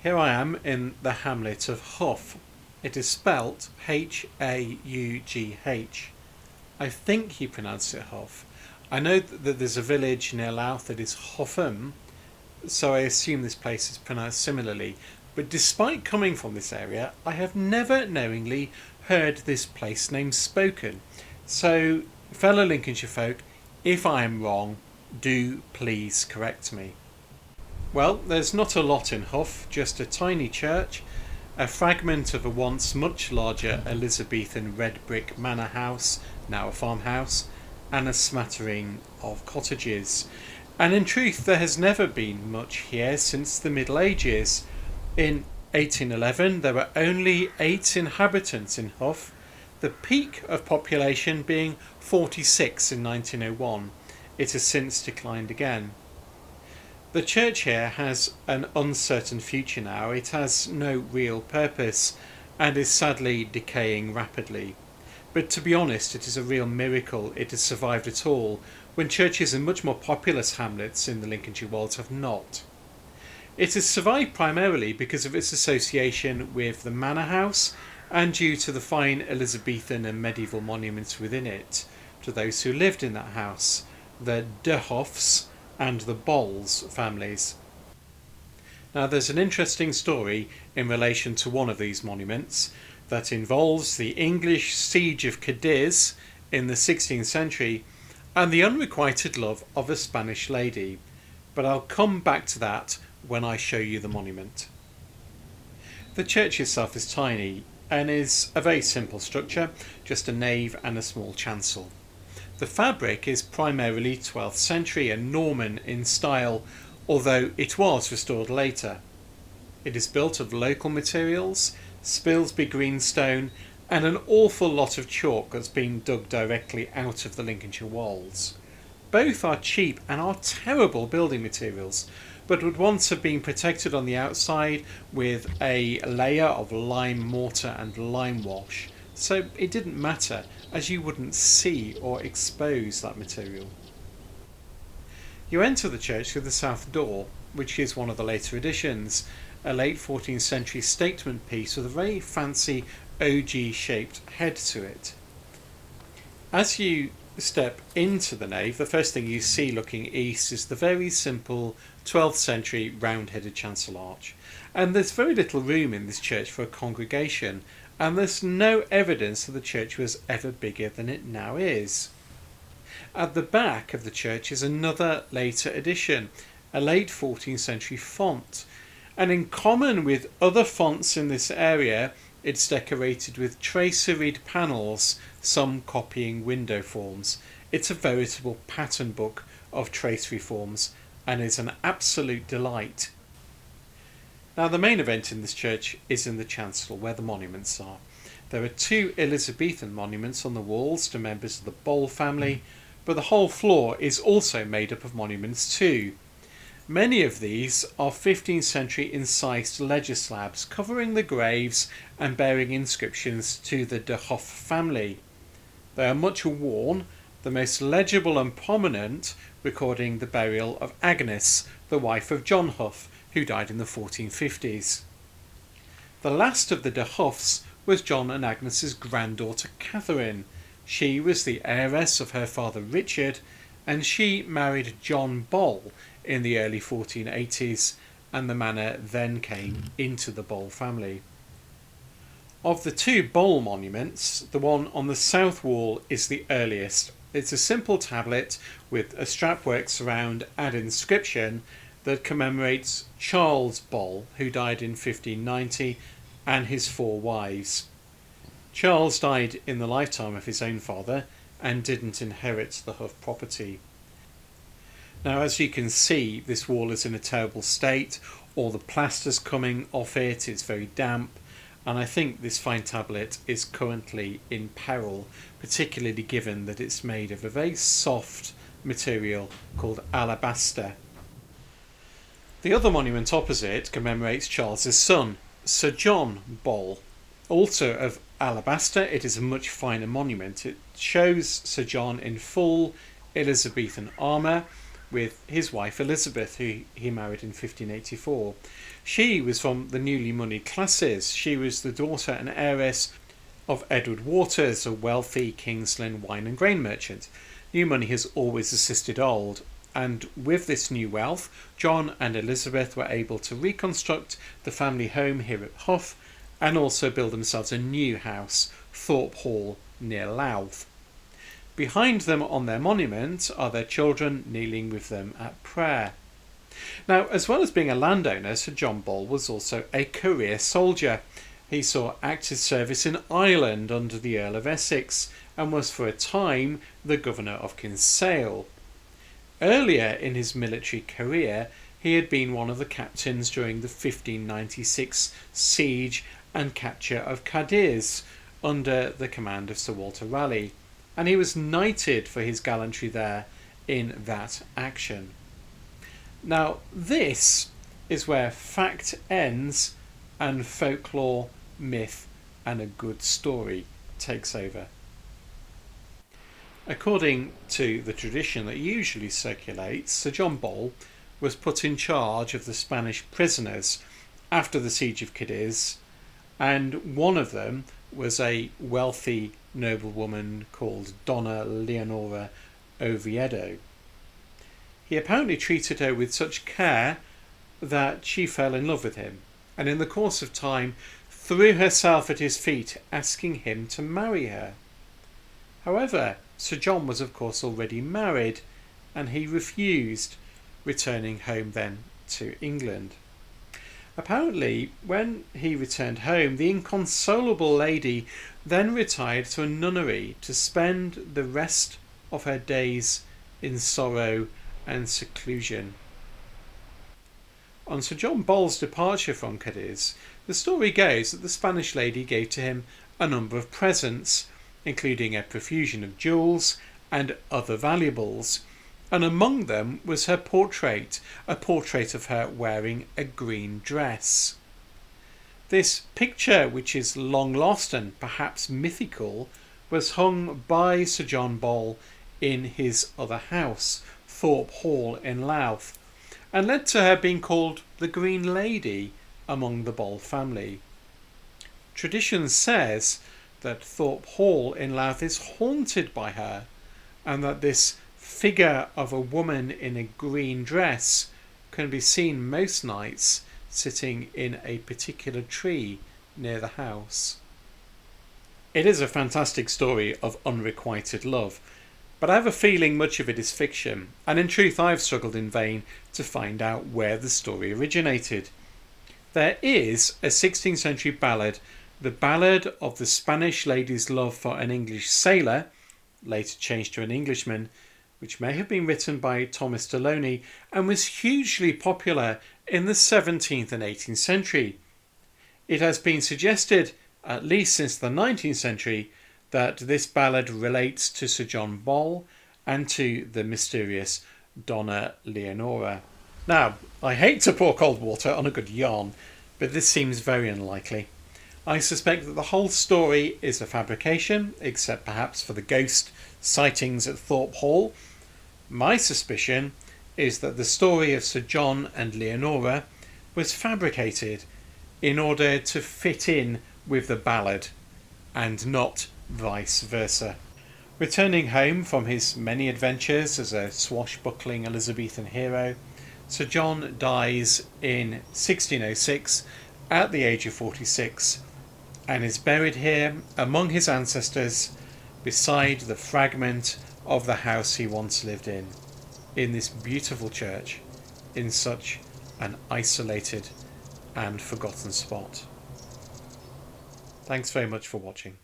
Here I am in the hamlet of Haugh. It is spelt Haugh. I think you pronounce it Haugh. I know that there's a village near Louth that is Hopham, so I assume this place is pronounced similarly. But despite coming from this area, I have never knowingly heard this place name spoken. So, fellow Lincolnshire folk, if I am wrong, do please correct me. Well, there's not a lot in Haugh, just a tiny church, a fragment of a once much larger Elizabethan red brick manor house, now a farmhouse, and a smattering of cottages. And in truth, there has never been much here since the Middle Ages. In 1811, there were only 8 inhabitants in Haugh, the peak of population being 46 in 1901. It has since declined again. The church here has an uncertain future now. It has no real purpose and is sadly decaying rapidly. But to be honest, it is a real miracle it has survived at all, when churches in much more populous hamlets in the Lincolnshire Wolds have not. It has survived primarily because of its association with the manor house and due to the fine Elizabethan and medieval monuments within it to those who lived in that house, the de Haughs and the Bowles families. Now there's an interesting story in relation to one of these monuments that involves the English siege of Cadiz in the 16th century and the unrequited love of a Spanish lady, but I'll come back to that when I show you the monument. The church itself is tiny and is a very simple structure, just a nave and a small chancel. The fabric is primarily 12th century and Norman in style, although it was restored later. It is built of local materials, Spilsby greenstone, and an awful lot of chalk that's been dug directly out of the Lincolnshire Wolds. Both are cheap and are terrible building materials, but would once have been protected on the outside with a layer of lime mortar and lime wash, so it didn't matter, as you wouldn't see or expose that material. You enter the church through the south door, which is one of the later additions, a late 14th century statement piece with a very fancy OG shaped head to it. As you step into the nave, the first thing you see looking east is the very simple 12th century round-headed chancel arch, and there's very little room in this church for a congregation, and there's no evidence that the church was ever bigger than it now is. At the back of the church is another later addition, a late 14th century font, and in common with other fonts in this area, it's decorated with traceried panels, some copying window forms. It's a veritable pattern book of tracery forms and is an absolute delight. Now the main event in this church is in the chancel where the monuments are. There are 2 Elizabethan monuments on the walls to members of the Bowl family, but the whole floor is also made up of monuments too. Many of these are 15th century incised ledger slabs covering the graves and bearing inscriptions to the de Haughs family. They are much worn, the most legible and prominent recording the burial of Agnes, the wife of John Haugh, who died in the 1450s. The last of the de Haughs was John and Agnes's granddaughter Catherine. She was the heiress of her father Richard, and she married John Boll in the early 1480s, and the manor then came into the Boll family. Of the 2 Boll monuments, the one on the south wall is the earliest. It's a simple tablet with a strapwork surround and inscription that commemorates Charles Boll, who died in 1590, and his 4 wives. Charles died in the lifetime of his own father and didn't inherit the Haugh property. Now, as you can see, this wall is in a terrible state. All the plaster's coming off it, it's very damp, and I think this fine tablet is currently in peril, particularly given that it's made of a very soft material called alabaster. The other monument opposite commemorates Charles's son, Sir John Boll. Also of alabaster, it is a much finer monument. It shows Sir John in full Elizabethan armour, with his wife Elizabeth, who he married in 1584. She was from the newly moneyed classes. She was the daughter and heiress of Edward Waters, a wealthy King's Lynn wine and grain merchant. New money has always assisted old, and with this new wealth, John and Elizabeth were able to reconstruct the family home here at Haugh and also build themselves a new house, Thorpe Hall, near Louth. Behind them on their monument are their children kneeling with them at prayer. Now, as well as being a landowner, Sir John Ball was also a career soldier. He saw active service in Ireland under the Earl of Essex and was for a time the Governor of Kinsale. Earlier in his military career, he had been one of the captains during the 1596 siege and capture of Cadiz under the command of Sir Walter Raleigh, and he was knighted for his gallantry there in that action. Now, this is where fact ends and folklore, myth, and a good story takes over. According to the tradition that usually circulates, Sir John Ball was put in charge of the Spanish prisoners after the siege of Cadiz, and one of them was a wealthy noblewoman called Donna Leonora Oviedo. He apparently treated her with such care that she fell in love with him, and in the course of time threw herself at his feet, asking him to marry her. However, Sir John was of course already married, and he refused, returning home then to England. Apparently, when he returned home, the inconsolable lady then retired to a nunnery to spend the rest of her days in sorrow and seclusion. On Sir John Ball's departure from Cadiz, the story goes that the Spanish lady gave to him a number of presents, including a profusion of jewels and other valuables, and among them was her portrait, a portrait of her wearing a green dress. This picture, which is long lost and perhaps mythical, was hung by Sir John Ball in his other house, Thorpe Hall in Louth, and led to her being called the Green Lady among the Ball family. Tradition says that Thorpe Hall in Louth is haunted by her, and that this figure of a woman in a green dress can be seen most nights sitting in a particular tree near the house. It is a fantastic story of unrequited love, but I have a feeling much of it is fiction, and in truth I've struggled in vain to find out where the story originated. There is a 16th century ballad, the Ballad of the Spanish Lady's Love for an English Sailor, later changed to an Englishman, which may have been written by Thomas Deloney and was hugely popular in the 17th and 18th century. It has been suggested, at least since the 19th century, that this ballad relates to Sir John Ball and to the mysterious Donna Leonora. Now, I hate to pour cold water on a good yarn, but this seems very unlikely. I suspect that the whole story is a fabrication, except perhaps for the ghost sightings at Thorpe Hall. My suspicion is that the story of Sir John and Leonora was fabricated in order to fit in with the ballad, and not vice versa. Returning home from his many adventures as a swashbuckling Elizabethan hero, Sir John dies in 1606 at the age of 46, and is buried here among his ancestors beside the fragment of the house he once lived in this beautiful church in such an isolated and forgotten spot. Thanks very much for watching.